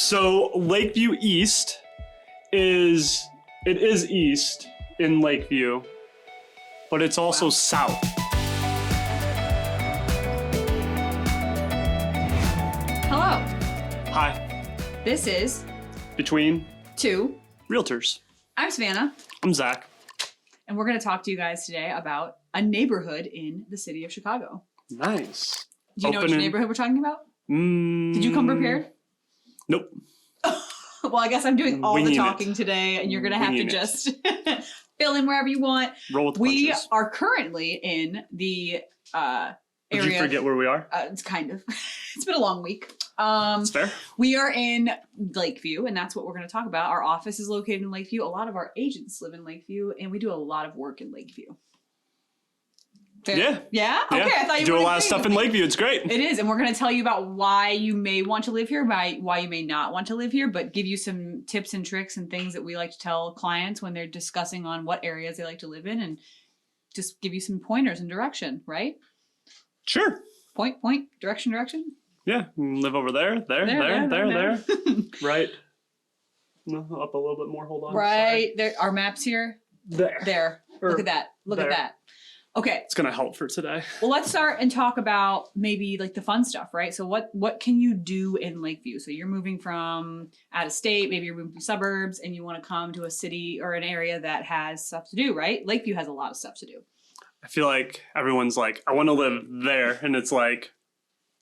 So Lakeview East is east in Lakeview, but it's also south. Hello. Hi. This is Between Two. Realtors. I'm Savannah, I'm Zach. and we're going to talk to you guys today about a neighborhood in the city of Chicago. Nice. Do you know which neighborhood we're talking about? Did you come prepared? Nope. Well, I guess I'm doing all the Winging talking it. today, and you're going to have to Winging it. just fill in wherever you want. Roll with the We punches. are currently in the area. Did you forget where we are? It's kind of. It's been a long week. It's fair. We are in Lakeview, and that's what we're going to talk about. Our office is located in Lakeview. A lot of our agents live in Lakeview, and we do a lot of work in Lakeview. Fair? Yeah. Yeah? Okay, I thought you do were a lot of stuff in Lakeview. It's great. It is, and we're going to tell you about why you may want to live here, why you may not want to live here, but give you some tips and tricks and things that we like to tell clients when they're discussing on what areas they like to live in, and just give you some pointers and direction, right? Sure. Point, direction. Yeah. Live over there. There. Right. No, up a little bit more. Hold on. Right. There. Our map's here. Sorry. There. Look at that. Look at there. that. Okay. It's going to help for today. Well, let's start and talk about maybe like the fun stuff, right? So what can you do in Lakeview? So you're moving from out of state, maybe you're moving from suburbs, and you want to come to a city or an area that has stuff to do, right? Lakeview has a lot of stuff to do. I feel like everyone's like, I want to live there. And it's like,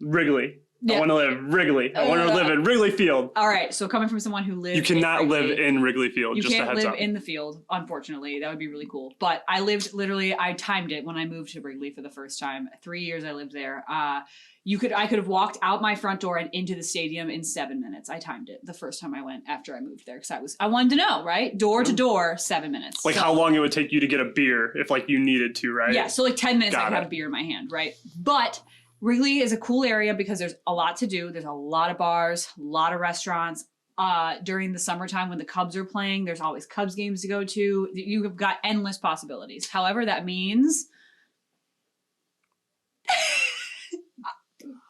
Wrigley. Yeah. I want to live Wrigley. I want to live in Wrigley Field. All right. So coming from someone who lives You cannot in live Wrigley, in Wrigley Field. you Just a can't heads live up. in the field, unfortunately. That would be really cool. But I timed it when I moved to Wrigley for the first time. 3 years I lived there. I could have walked out my front door and into the stadium in 7 minutes. I timed it the first time I went after I moved there because I wanted to know, right? Door to door, 7 minutes. Like how long it would take you to get a beer if like you needed to, right? Yeah, so like 10 minutes I Got could it. have a beer in my hand, right? But Wrigley is a cool area because there's a lot to do. There's a lot of bars, a lot of restaurants. During the summertime when the Cubs are playing, there's always Cubs games to go to. You've got endless possibilities. However, that means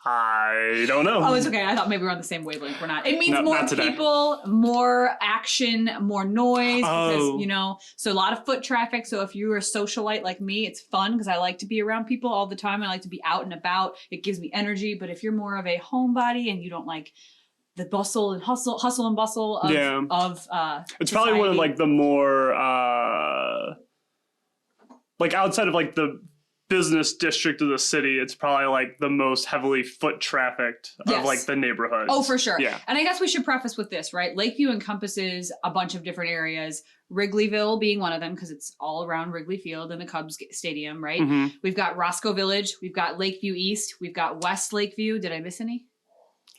I don't know. oh, it's okay. I thought maybe we're on the same wavelength. We're not. It means No, more not today. people, more action, more noise. Oh. Because, so a lot of foot traffic. So if you're a socialite like me, it's fun because I like to be around people all the time. I like to be out and about. It gives me energy. But if you're more of a homebody and you don't like the bustle and hustle and bustle of, Yeah. It's probably one of society. like the more like outside of like the business district of the city, it's probably like the most heavily foot trafficked of Yes. like the neighborhoods. Oh, for sure. Yeah. And I guess we should preface with this, right? Lakeview encompasses a bunch of different areas, Wrigleyville being one of them because it's all around Wrigley Field and the Cubs stadium, right? Mhm. We've got Roscoe Village, we've got Lakeview East, we've got West Lakeview. Did I miss any?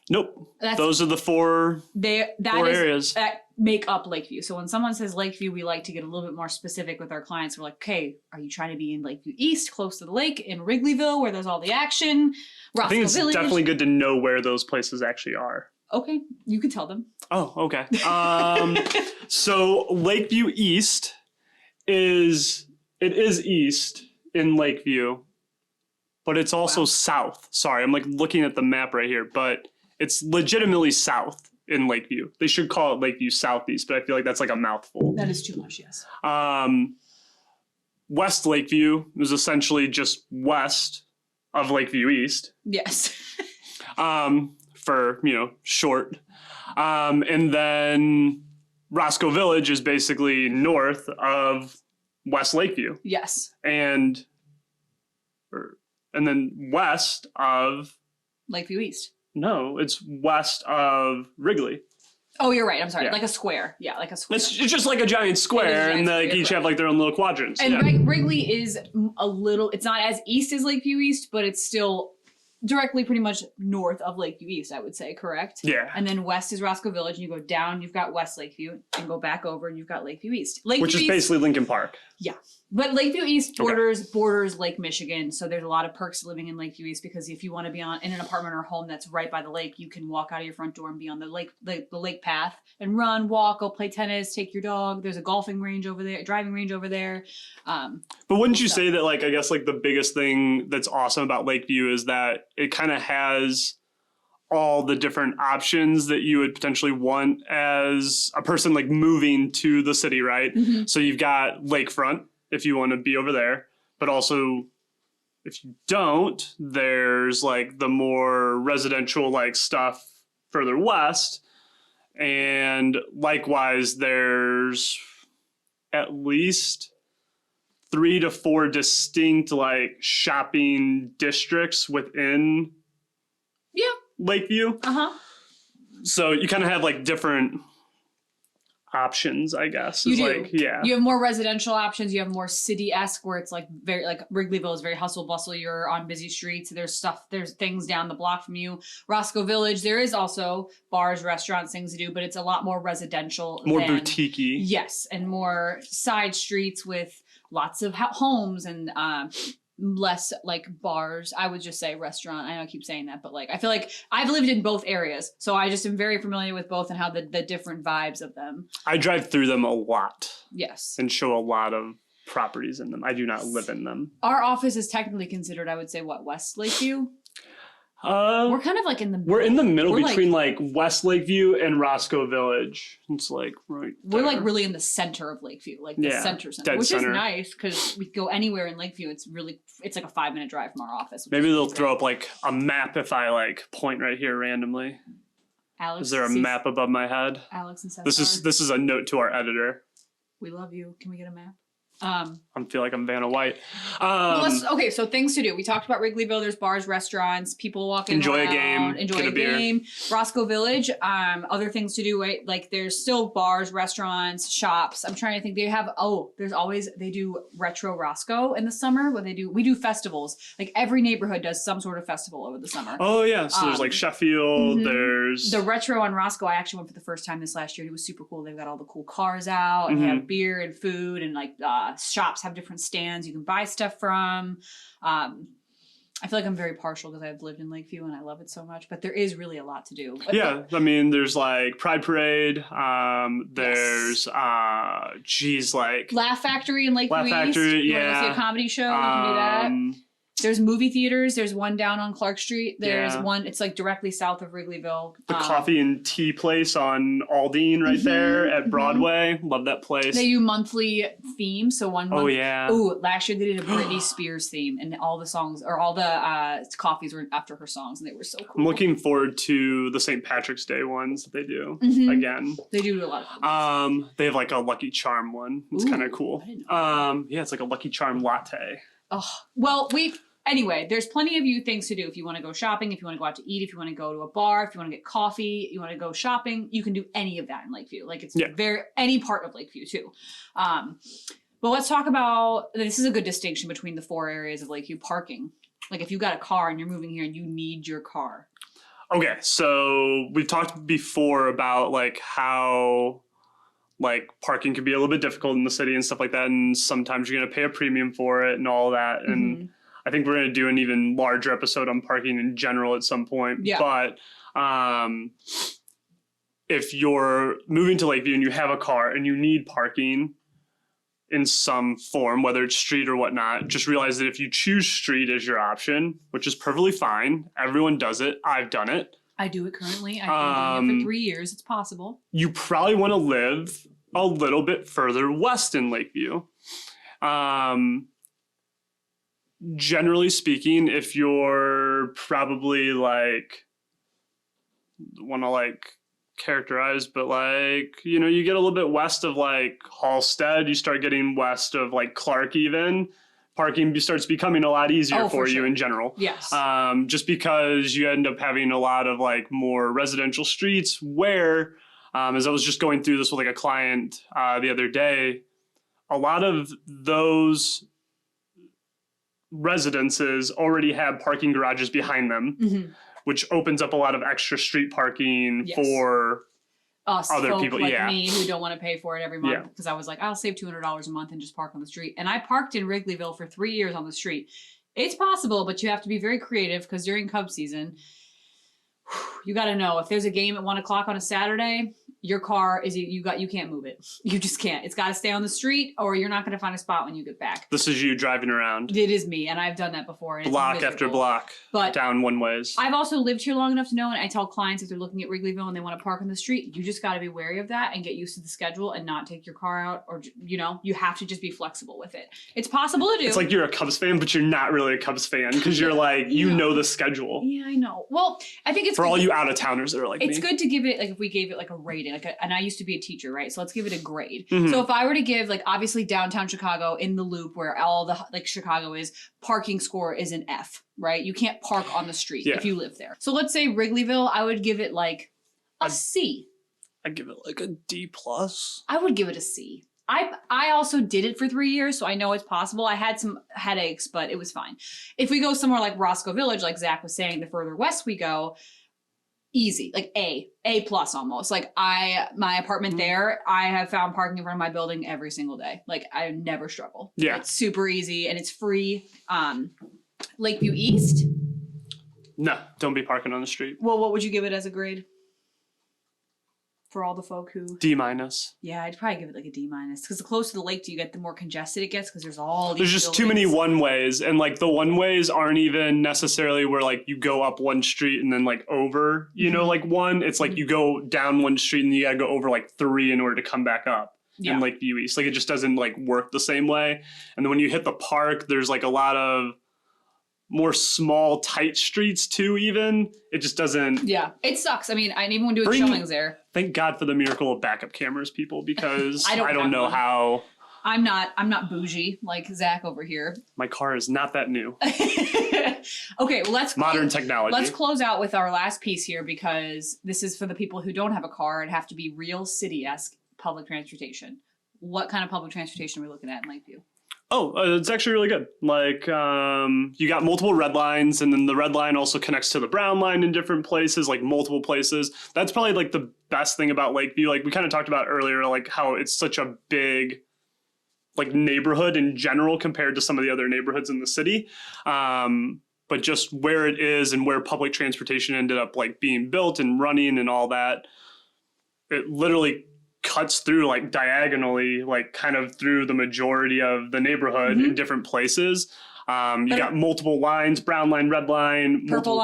Nope. That's Those are the four areas. that make up Lakeview. So when someone says Lakeview, we like to get a little bit more specific with our clients. We're like, okay, are you trying to be in Lakeview East, close to the lake, in Wrigleyville, where there's all the action? I Roscoe think it's Village. definitely good to know where those places actually are. Okay, you can tell them. Oh, okay. So Lakeview East is east in Lakeview, but it's also south. Sorry, I'm like looking at the map right here, but it's legitimately south in Lakeview. They should call it Lakeview Southeast, but I feel like that's like a mouthful. That is too much, yes. West Lakeview is essentially just west of Lakeview East. Yes. For short. And then Roscoe Village is basically north of West Lakeview. Yes. And then west of Lakeview East. no, it's west of Wrigley. Oh, you're right. I'm sorry. Yeah. Like a square. Yeah, like a square. It's just like a giant square, It is a giant and like square, each right. have like their own little quadrants. And yeah. Wrigley is a little, it's not as east as Lakeview East, but it's still directly pretty much north of Lakeview East, I would say, correct? Yeah. And then west is Roscoe Village, and you go down, you've got West Lakeview, and go back over, and you've got Lakeview East. Lakeview Which is East, basically Lincoln Park. yeah. But Lakeview East Okay. borders Lake Michigan, so there's a lot of perks to living in Lakeview East because if you want to be in an apartment or home that's right by the lake, you can walk out of your front door and be on the lake path and run, walk, go play tennis, take your dog. There's a golfing range over there, driving range over there. But wouldn't you say that like I guess like the biggest thing that's awesome about Lakeview is that it kind of has all the different options that you would potentially want as a person like moving to the city, right? So you've got lakefront if you want to be over there, but also if you don't, there's like the more residential like stuff further west. And likewise, there's at least 3 to 4 distinct like shopping districts within Lakeview. So you kind of have like different options, I guess. You do. Like, yeah. You have more residential options. You have more city-esque where it's like very like Wrigleyville is very hustle bustle. You're on busy streets. There's things down the block from you. Roscoe Village, there is also bars, restaurants, things to do, but it's a lot more residential. More boutique-y. Yes, and more side streets with lots of homes and less like bars. I would just say restaurant. I know I keep saying that, but like I feel like I've lived in both areas, so I just am very familiar with both and how the different vibes of them. I drive through them a lot. Yes. And show a lot of properties in them. I do not live in them. Our office is technically considered, I would say, what, West Lakeview? We're kind of like in the middle. We're in the middle between like West Lakeview and Roscoe Village. It's like right We're there. like really in the center of Lakeview, like the center, dead which center. is nice because we go anywhere in Lakeview. It's like a 5-minute drive from our office. Maybe they'll throw up like a map if I like point right here randomly. Alex, is there a map above my head? Alex and Seth. This is a note to our editor. We love you. Can we get a map? I feel like I'm Vanna White. Okay, so things to do. We talked about Wrigleyville. There's bars, restaurants, people walking enjoy around, a game, enjoy get a game. Roscoe Village, other things to do. Right? Like there's still bars, restaurants, shops. I'm trying to think. They do retro Roscoe in the summer. We do festivals. Like every neighborhood does some sort of festival over the summer. Oh yeah, so there's like Sheffield. There's the retro on Roscoe. I actually went for the first time this last year. It was super cool. They've got all the cool cars out, and they have beer and food, and like shops have different stands you can buy stuff from. I feel like I'm very partial because I've lived in Lakeview and I love it so much, but there is really a lot to do. Yeah, I mean, there's like Pride Parade. There's like Laugh Factory in Lakeview Laugh Factory. East. You want to see a comedy show? You can do that. There's movie theaters. There's one down on Clark Street. There's one, it's like directly south of Wrigleyville. The coffee and tea place on Aldine right there at Broadway. Love that place. They do monthly themes. So one month. Oh, yeah. Ooh, last year they did a Britney Spears theme and all the songs, or all the coffees were after her songs and they were so cool. I'm looking forward to the St. Patrick's Day ones that they do again. They do a lot of things. They have like a Lucky Charm one. It's kind of cool. I didn't know yeah, it's like a Lucky Charm latte. Oh, well, anyway, there's plenty of things to do. If you want to go shopping, if you want to go out to eat, if you want to go to a bar, if you want to get coffee, you want to go shopping, you can do any of that in Lakeview. Like it's any part of Lakeview too. But let's talk about, this is a good distinction between the 4 areas of Lakeview. Parking. Like if you've got a car and you're moving here and you need your car. Okay, so we've talked before about like how like parking can be a little bit difficult in the city and stuff like that, and sometimes you're going to pay a premium for it and all that. And I think we're going to do an even larger episode on parking in general at some point. Yeah. But if you're moving to Lakeview and you have a car and you need parking in some form, whether it's street or whatnot, just realize that if you choose street as your option, which is perfectly fine, everyone does it. I've done it. I do it currently. I've been doing it for 3 years. It's possible. You probably want to live a little bit further west in Lakeview. Generally speaking, if you're probably like, want to like characterize, but like, you know, you get a little bit west of like Halstead, you start getting west of like Clark even, parking starts becoming a lot easier for you in general. Yes. Just because you end up having a lot of like more residential streets where, as I was just going through this with like a client the other day, a lot of those residences already have parking garages behind them, which opens up a lot of extra street parking for other people like me who don't want to pay for it every month, because I was like, I'll save $200 a month and just park on the street. And I parked in Wrigleyville for 3 years on the street. It's possible, but you have to be very creative because during Cubs season, you got to know if there's a game at 1 o'clock on a Saturday your car is you can't move it. You just can't. It's got to stay on the street, or you're not going to find a spot when you get back. This is you driving around. It is me, and I've done that before. And Block it's after miserable. block, But down one ways. I've also lived here long enough to know, and I tell clients if they're looking at Wrigleyville and they want to park on the street, you just got to be wary of that and get used to the schedule and not take your car out, or you have to just be flexible with it. It's possible to do. It's like you're a Cubs fan, but you're not really a Cubs fan because you're like, you know the schedule. Yeah, I know. Well, I think it's for good all you out of towners that are like it's me. good to give it, like, if we gave it like a rating, and I used to be a teacher, right? So let's give it a grade. Mhm. So if I were to give, like, obviously downtown Chicago in the loop where all the, like, Chicago is, parking score is an F, right? You can't park on the street if you live there. So let's say Wrigleyville, I would give it like a C. I'd give it like a D plus. I would give it a C. I also did it for 3 years, so I know it's possible. I had some headaches, but it was fine. If we go somewhere like Roscoe Village, like Zach was saying, the further west we go, easy, like A plus almost. Like my apartment there, I have found parking in front of my building every single day. Like I never struggle. Yeah. It's super easy and it's free. Lakeview East. No, don't be parking on the street. Well, what would you give it as a grade? For all the folk who... D minus. Yeah, I'd probably give it like a D minus. Because the closer to the lake you get, the more congested it gets because there's all these There's just too many one ways, and like the one ways aren't even necessarily where like you go up one street and then like over, you know, like one. It's like you go down one street and you gotta go over like three in order to come back up. In Lakeview East. Like it just doesn't like work the same way. And then when you hit the park, there's like a lot of more small, tight streets too, even. It just doesn't... Yeah, it sucks. I mean, I even when doing showings there. Thank God for the miracle of backup cameras, people, because I don't don't know one. how... I'm not bougie like Zach over here. My car is not that new. Okay, well, Modern technology. Let's close out with our last piece here, because this is for the people who don't have a car and have to be real city-esque public transportation. What kind of public transportation are we looking at in Lakeview? Oh, it's actually really good. Like, you got multiple red lines, and then the red line also connects to the brown line in different places, like multiple places. That's probably like the best thing about Lakeview. Like we kind of talked about earlier, like how it's such a big like neighborhood in general compared to some of the other neighborhoods in the city. But just where it is and where public transportation ended up like being built and running and all that, it literally cuts through like diagonally, like kind of through the majority of the neighborhood in different places. You got multiple lines, brown line, red line, purple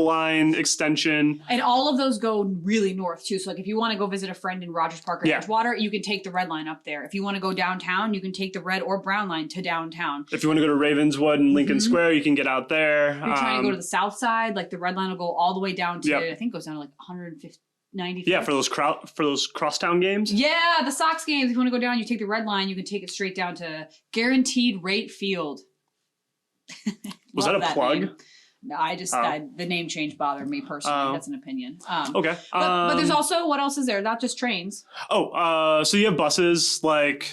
line extension. And all of those go really north too. So like if you want to go visit a friend in Rogers Park or Edgewater, you can take the red line up there. If you want to go downtown, you can take the red or brown line to downtown. If you want to go to Ravenswood and Lincoln Square, you can get out there. If you're trying to go to the south side, like the red line will go all the way down to, I think it goes down to like 150. 90 yeah, for those crosstown games. Yeah, the Sox games. If you want to go down, you take the red line. You can take it straight down to Guaranteed Rate Field. Was that a plug? Name. No, the name change bothered me personally. That's an opinion. Okay. But there's also, what else is there? Not just trains. So you have buses, like,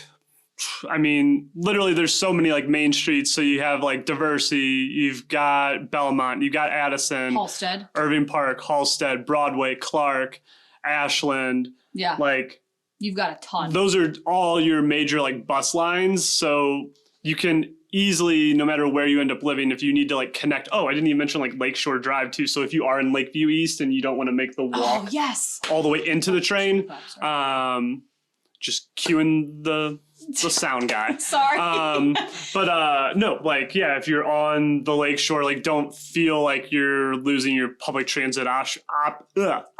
I mean, literally there's so many like main streets. So you have like Diversity, you've got Belmont, you've got Addison, Halsted, Irving Park, Halsted, Broadway, Clark, Ashland. Yeah. Like you've got a ton. Those are all your major like bus lines. So you can easily, no matter where you end up living, if you need to like connect. Oh, I didn't even mention like Lakeshore Drive too. So if you are in Lakeview East and you don't want to make the walk all the way into the train, just cueing the sound guy. Sorry. No, like, yeah, if you're on the lakeshore, like, don't feel like you're losing your public transit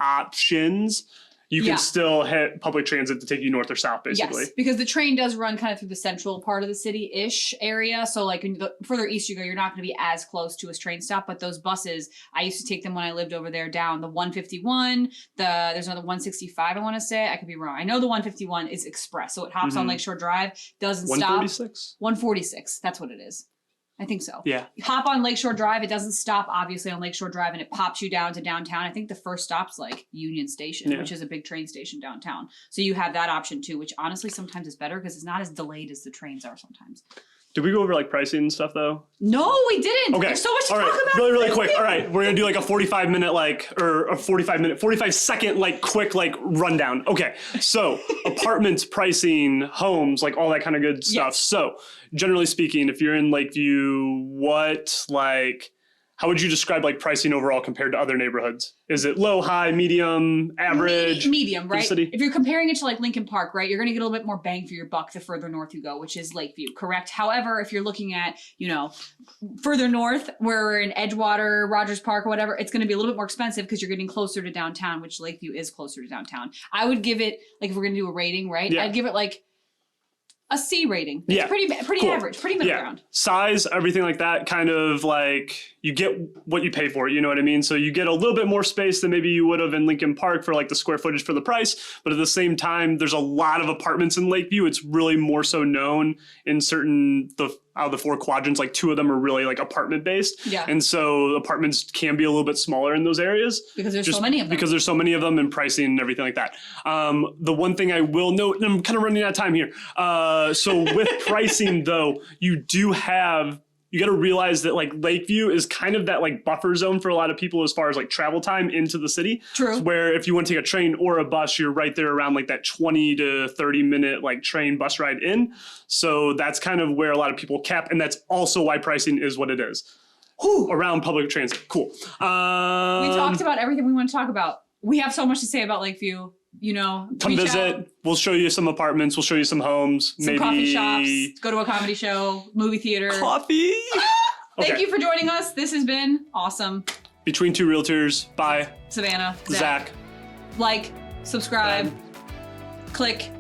options. You can still hit public transit to take you north or south, basically. Yes, because the train does run kind of through the central part of the city-ish area. So, like, the further east you go, you're not going to be as close to a train stop. But those buses, I used to take them when I lived over there down the 151. There's another 165, I want to say. I could be wrong. I know the 151 is express. So it hops on Lakeshore Drive, doesn't stop. 146? 146. That's what it is. I think so. Yeah. You hop on Lakeshore Drive. It doesn't stop, obviously, on Lakeshore Drive, and it pops you down to downtown. I think the first stop's like Union Station, which is a big train station downtown. So you have that option too, which honestly sometimes is better because it's not as delayed as the trains are sometimes. Did we go over like pricing and stuff though? No, we didn't. Okay. There's so much to talk about. Really quick. All right. We're going to do like a 45 second, like quick, like rundown. Okay. So apartments, pricing, homes, like all that kind of good stuff. Yes. So generally speaking, if you're in Lakeview, how would you describe like pricing overall compared to other neighborhoods? Is it low, high, medium, average? Medium, right? City? If you're comparing it to like Lincoln Park, right, you're going to get a little bit more bang for your buck the further north you go, which is Lakeview, correct? However, if you're looking at, you know, further north, where we're in Edgewater, Rogers Park, or whatever, it's going to be a little bit more expensive because you're getting closer to downtown, which Lakeview is closer to downtown. I would give it, like if we're going to do a rating, right? Yeah. I'd give it like a C rating. It's pretty Cool. average, pretty middle ground. Size, everything like that, kind of like you get what you pay for, you know what I mean? So you get a little bit more space than maybe you would have in Lincoln Park for like the square footage for the price. But at the same time, there's a lot of apartments in Lakeview. It's really more so known in certain, out of the 4 quadrants, like 2 of them are really like apartment based. Yeah. And so apartments can be a little bit smaller in those areas. Because there's so many of them. Because there's so many of them and pricing and everything like that. The one thing I will note, and I'm kind of running out of time here. So with pricing though, you got to realize that like Lakeview is kind of that like buffer zone for a lot of people as far as like travel time into the city. True. Where if you want to take a train or a bus, you're right there around like that 20 to 30 minute like train bus ride in. So that's kind of where a lot of people cap. And that's also why pricing is what it is. Around public transit. Cool. We talked about everything we want to talk about. We have so much to say about Lakeview. You know, come visit. Out. We'll show you some apartments. We'll show you some homes. Some coffee shops. Go to a comedy show, movie theater. Coffee. Thank you for joining us. This has been awesome. Between Two Realtors. Bye. Savannah. Zach. Like, subscribe, click,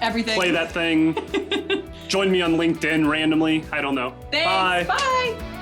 everything. Play that thing. Join me on LinkedIn randomly. I don't know. Thanks. Bye.